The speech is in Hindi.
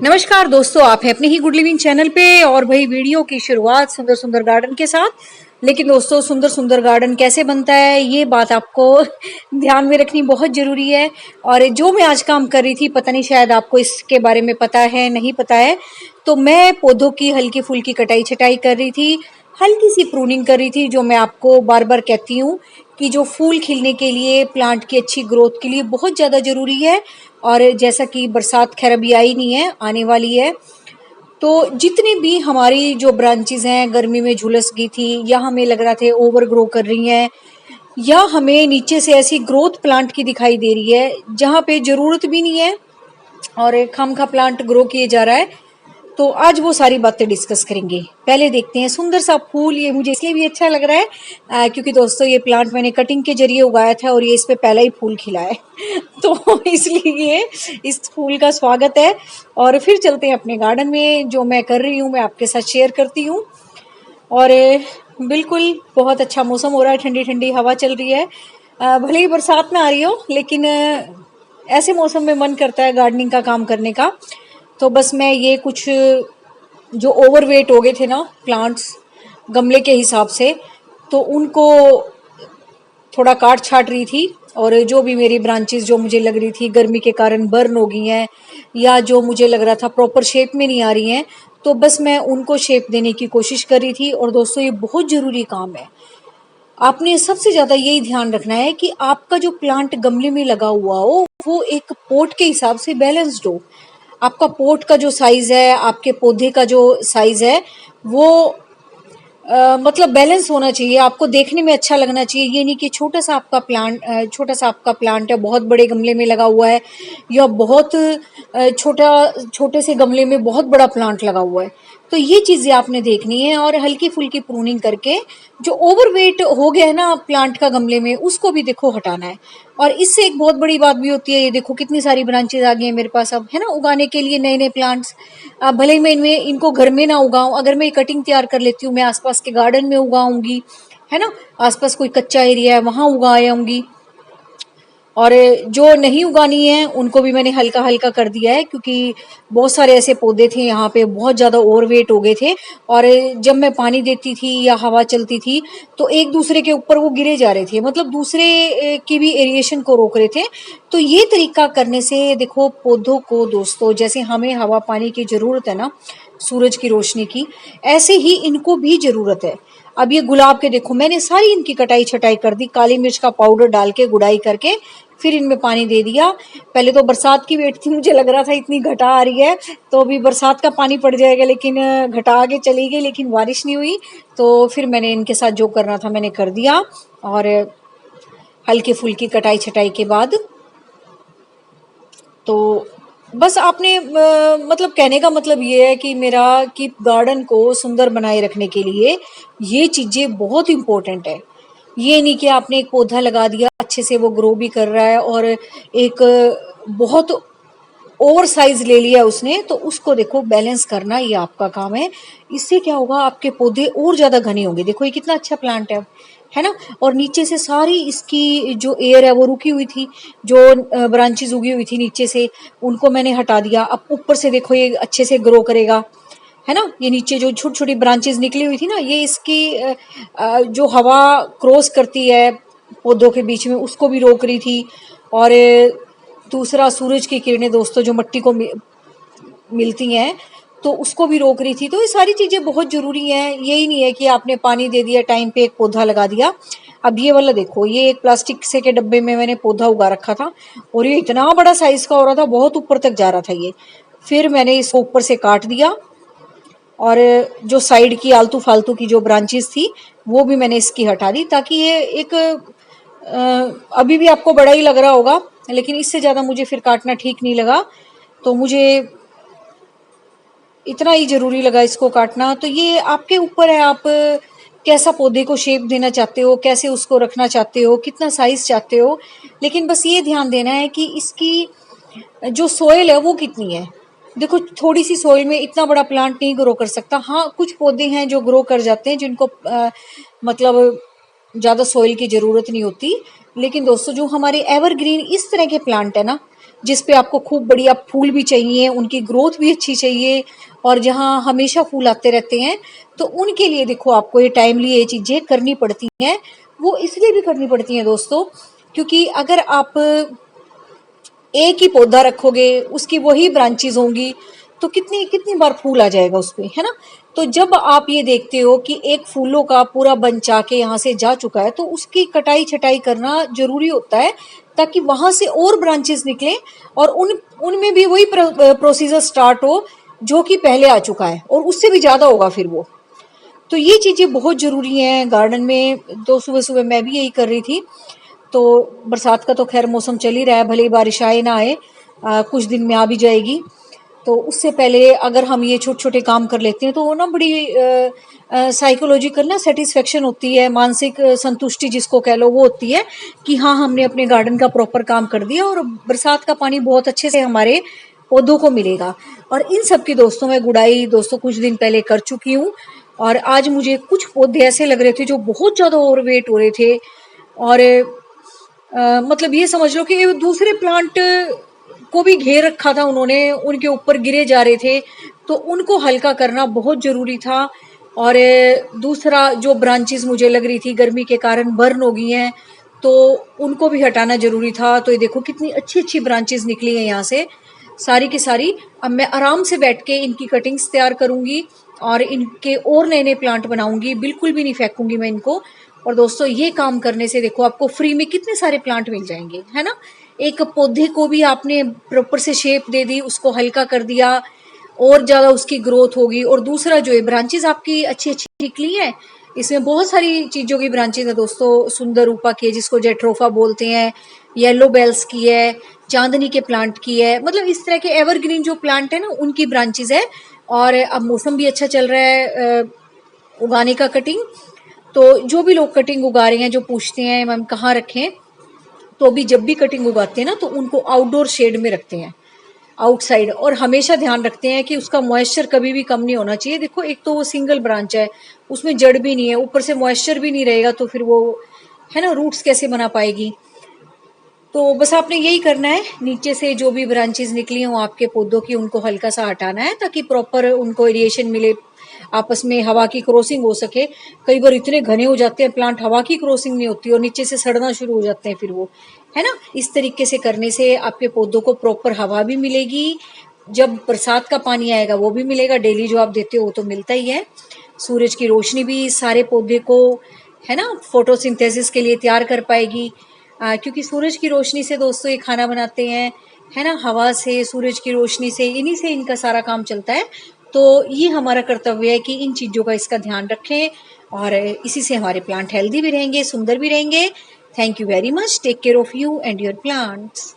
नमस्कार दोस्तों, आप हैं अपने ही गुड लिविंग चैनल पे। और भाई वीडियो की शुरुआत सुंदर सुंदर गार्डन के साथ। लेकिन दोस्तों, सुंदर सुंदर गार्डन कैसे बनता है ये बात आपको ध्यान में रखनी बहुत जरूरी है। और जो मैं आज काम कर रही थी, पता नहीं शायद आपको इसके बारे में पता है नहीं पता है, तो मैं पौधों की हल्की फुल्की कटाई छटाई कर रही थी, हल्की सी प्रूनिंग कर रही थी। जो मैं आपको बार बार कहती हूँ कि जो फूल खिलने के लिए, प्लांट की अच्छी ग्रोथ के लिए बहुत ज़्यादा ज़रूरी है। और जैसा कि बरसात खैर अभी आई नहीं है, आने वाली है, तो जितनी भी हमारी जो ब्रांचेस हैं गर्मी में झुलस गई थी, या हमें लग रहा थे ओवर ग्रो कर रही हैं, या हमें नीचे से ऐसी ग्रोथ प्लांट की दिखाई दे रही है जहाँ पे ज़रूरत भी नहीं है और एक खामखा प्लांट ग्रो किए जा रहा है, तो आज वो सारी बातें डिस्कस करेंगे। पहले देखते हैं सुंदर सा फूल। ये मुझे इसलिए भी अच्छा लग रहा है क्योंकि दोस्तों ये प्लांट मैंने कटिंग के जरिए उगाया था और ये इस पे पहला ही फूल खिला है तो इसलिए इस फूल का स्वागत है। और फिर चलते हैं अपने गार्डन में, जो मैं कर रही हूँ मैं आपके साथ शेयर करती हूँ। और बिल्कुल बहुत अच्छा मौसम हो रहा है, ठंडी ठंडी हवा चल रही है। भले ही बरसात ना आ रही हो, लेकिन ऐसे मौसम में मन करता है गार्डनिंग का काम करने का। तो बस मैं ये कुछ जो ओवरवेट हो गए थे ना प्लांट्स गमले के हिसाब से, तो उनको थोड़ा काट छाट रही थी। और जो भी मेरी ब्रांचेस जो मुझे लग रही थी गर्मी के कारण बर्न हो गई हैं, या जो मुझे लग रहा था प्रॉपर शेप में नहीं आ रही हैं, तो बस मैं उनको शेप देने की कोशिश कर रही थी। और दोस्तों ये बहुत ज़रूरी काम है। आपने सबसे ज़्यादा यही ध्यान रखना है कि आपका जो प्लांट गमले में लगा हुआ हो वो एक पोट के हिसाब से बैलेंस्ड हो। आपका पोट का जो साइज है, आपके पौधे का जो साइज है, वो मतलब बैलेंस होना चाहिए। आपको देखने में अच्छा लगना चाहिए। ये नहीं कि छोटा सा आपका प्लांट है, बहुत बड़े गमले में लगा हुआ है, या बहुत छोटे से गमले में बहुत बड़ा प्लांट लगा हुआ है। तो ये चीज़ें आपने देखनी है और हल्की फुल्की प्रूनिंग करके जो ओवरवेट हो गया है ना प्लांट का गमले में, उसको भी देखो हटाना है। और इससे एक बहुत बड़ी बात भी होती है, ये देखो कितनी सारी ब्रांचेज आ गई हैं मेरे पास अब, है ना, उगाने के लिए नए नए प्लांट्स। भले ही मैं इनको घर में ना उगाऊं, अगर मैं कटिंग तैयार कर लेती हूँ, मैं आसपास के गार्डन में उगाऊंगी, है ना, आसपास कोई कच्चा एरिया है वहां उगा आऊंगी। और जो नहीं उगानी है उनको भी मैंने हल्का हल्का कर दिया है, क्योंकि बहुत सारे ऐसे पौधे थे यहाँ पे बहुत ज़्यादा ओवरवेट हो गए थे। और जब मैं पानी देती थी या हवा चलती थी तो एक दूसरे के ऊपर वो गिरे जा रहे थे, मतलब दूसरे की भी एरिएशन को रोक रहे थे। तो ये तरीका करने से देखो पौधों को, दोस्तों, जैसे हमें हवा पानी की ज़रूरत है ना, सूरज की रोशनी की, ऐसे ही इनको भी ज़रूरत है। अब ये गुलाब के देखो, मैंने सारी इनकी कटाई छटाई कर दी, काली मिर्च का पाउडर डाल के गुड़ाई करके फिर इनमें पानी दे दिया। पहले तो बरसात की वेट थी, मुझे लग रहा था इतनी घटा आ रही है तो अभी बरसात का पानी पड़ जाएगा, लेकिन घटा आगे चली गई, लेकिन बारिश नहीं हुई। तो फिर मैंने इनके साथ जो करना था मैंने कर दिया। और हल्की फुल्की कटाई छटाई के बाद तो बस आपने मतलब कहने का मतलब ये है कि मेरा कि गार्डन को सुंदर बनाए रखने के लिए ये चीज़ें बहुत इम्पोर्टेंट है। ये नहीं कि आपने एक पौधा लगा दिया, अच्छे से वो ग्रो भी कर रहा है, और एक बहुत ओवर साइज ले लिया उसने, तो उसको देखो बैलेंस करना ये आपका काम है। इससे क्या होगा, आपके पौधे और ज़्यादा घने होंगे। देखो ये कितना अच्छा प्लांट है ना। और नीचे से सारी इसकी जो एयर है वो रुकी हुई थी, जो ब्रांचेस उगी हुई थी नीचे से, उनको मैंने हटा दिया। अब ऊपर से देखो ये अच्छे से ग्रो करेगा, है ना। ये नीचे जो छोटी छोटी ब्रांचेस निकली हुई थी ना, ये इसकी जो हवा क्रॉस करती है पौधों के बीच में उसको भी रोक रही थी। और दूसरा सूरज की किरणें, दोस्तों, जो मिट्टी को मिलती हैं, तो उसको भी रोक रही थी। तो ये सारी चीज़ें बहुत ज़रूरी हैं। यही नहीं है कि आपने पानी दे दिया, टाइम पे एक पौधा लगा दिया। अब ये वाला देखो, ये एक प्लास्टिक से के डब्बे में मैंने पौधा उगा रखा था, और ये इतना बड़ा साइज का हो रहा था, बहुत ऊपर तक जा रहा था ये। फिर मैंने इसको ऊपर से काट दिया, और जो साइड की आलतू फालतू की जो ब्रांचेस थी वो भी मैंने इसकी हटा दी, ताकि ये एक अभी भी आपको बड़ा ही लग रहा होगा, लेकिन इससे ज़्यादा मुझे फिर काटना ठीक नहीं लगा। तो मुझे इतना ही ज़रूरी लगा इसको काटना। तो ये आपके ऊपर है, आप कैसा पौधे को शेप देना चाहते हो, कैसे उसको रखना चाहते हो, कितना साइज चाहते हो। लेकिन बस ये ध्यान देना है कि इसकी जो सोइल है वो कितनी है। देखो थोड़ी सी सोइल में इतना बड़ा प्लांट नहीं ग्रो कर सकता। हाँ, कुछ पौधे हैं जो ग्रो कर जाते हैं, जिनको मतलब ज़्यादा सोइल की ज़रूरत नहीं होती। लेकिन दोस्तों, जो हमारे एवरग्रीन इस तरह के प्लांट है ना, जिस पे आपको खूब बढ़िया फूल भी चाहिए, उनकी ग्रोथ भी अच्छी चाहिए, और जहाँ हमेशा फूल आते रहते हैं, तो उनके लिए देखो आपको ये टाइमली ये चीज़ें करनी पड़ती हैं। वो इसलिए भी करनी पड़ती हैं दोस्तों, क्योंकि अगर आप एक ही पौधा रखोगे, उसकी वही ब्रांचेज होंगी, तो कितनी कितनी बार फूल आ जाएगा उस पे, है ना। तो जब आप ये देखते हो कि एक फूलों का पूरा बंच आके यहाँ से जा चुका है, तो उसकी कटाई छटाई करना जरूरी होता है, ताकि वहां से और ब्रांचेस निकलें और उनमें भी वही प्रोसीजर स्टार्ट हो जो कि पहले आ चुका है, और उससे भी ज्यादा होगा फिर वो। तो ये चीजें बहुत जरूरी हैं गार्डन में। तो सुबह सुबह मैं भी यही कर रही थी। तो बरसात का तो खैर मौसम चल ही रहा है, भले ही बारिश आए ना आए, कुछ दिन में आ भी जाएगी। तो उससे पहले अगर हम ये छोटे छोटे काम कर लेते हैं, तो वो ना बड़ी साइकोलॉजिकल ना सेटिस्फेक्शन होती है, मानसिक संतुष्टि जिसको कह लो, वो होती है कि हाँ, हमने अपने गार्डन का प्रॉपर काम कर दिया और बरसात का पानी बहुत अच्छे से हमारे पौधों को मिलेगा। और इन सब की दोस्तों मैं गुड़ाई दोस्तों कुछ दिन पहले कर चुकी हूँ। और आज मुझे कुछ पौधे ऐसे लग रहे थे जो बहुत ज्यादा ओवरवेट हो रहे थे, और मतलब ये समझ लो कि दूसरे प्लांट को भी घेर रखा था उन्होंने, उनके ऊपर गिरे जा रहे थे, तो उनको हल्का करना बहुत जरूरी था। और दूसरा जो ब्रांचेस मुझे लग रही थी गर्मी के कारण बर्न हो गई हैं, तो उनको भी हटाना जरूरी था। तो ये देखो कितनी अच्छी अच्छी ब्रांचेस निकली हैं यहाँ से, सारी की सारी। अब मैं आराम से बैठ के इनकी कटिंग्स तैयार करूंगी और इनके और नए नए प्लांट बनाऊंगी, बिल्कुल भी नहीं फेंकूंगी मैं इनको। और दोस्तों ये काम करने से देखो आपको फ्री में कितने सारे प्लांट मिल जाएंगे, है ना। एक पौधे को भी आपने प्रॉपर से शेप दे दी, उसको हल्का कर दिया, और ज्यादा उसकी ग्रोथ होगी। और दूसरा जो है ब्रांचेस आपकी अच्छी अच्छी निकली है, इसमें बहुत सारी चीजों की ब्रांचेस है दोस्तों। सुंदर रूपा की है, जिसको जेट्रोफा बोलते हैं, येलो बेल्स की है, चांदनी के प्लांट की है, मतलब इस तरह के एवरग्रीन जो प्लांट है ना, उनकी ब्रांचेस है। और अब मौसम भी अच्छा चल रहा है उगाने का कटिंग। तो जो भी लोग कटिंग उगा रहे हैं, जो पूछते हैं मैम कहाँ रखें, तो अभी जब भी कटिंग उगाते हैं ना, तो उनको आउटडोर शेड में रखते हैं, आउटसाइड। और हमेशा ध्यान रखते हैं कि उसका मॉइस्चर कभी भी कम नहीं होना चाहिए। देखो एक तो वो सिंगल ब्रांच है, उसमें जड़ भी नहीं है, ऊपर से मॉइस्चर भी नहीं रहेगा, तो फिर वो है ना, रूट्स कैसे बना पाएगी। तो बस आपने यही करना है, नीचे से जो भी ब्रांचेस निकली हों आपके पौधों की, उनको हल्का सा हटाना है, ताकि प्रॉपर उनको एरिएशन मिले, आपस में हवा की क्रॉसिंग हो सके। कई बार इतने घने हो जाते हैं प्लांट, हवा की क्रॉसिंग नहीं होती और नीचे से सड़ना शुरू हो जाते हैं फिर वो, है ना। इस तरीके से करने से आपके पौधों को प्रॉपर हवा भी मिलेगी, जब बरसात का पानी आएगा वो भी मिलेगा, डेली जो आप देते हो वो तो मिलता ही है। सूरज की रोशनी भी सारे पौधे को, है ना, फोटोसिंथेसिस के लिए तैयार कर पाएगी। क्योंकि सूरज की रोशनी से दोस्तों ये खाना बनाते हैं, है ना, हवा से, सूरज की रोशनी से, इन्हीं से इनका सारा काम चलता है। तो ये हमारा कर्तव्य है कि इन चीज़ों का इसका ध्यान रखें, और इसी से हमारे प्लांट हेल्दी भी रहेंगे, सुंदर भी रहेंगे। Thank you very much. Take care of you and your plants.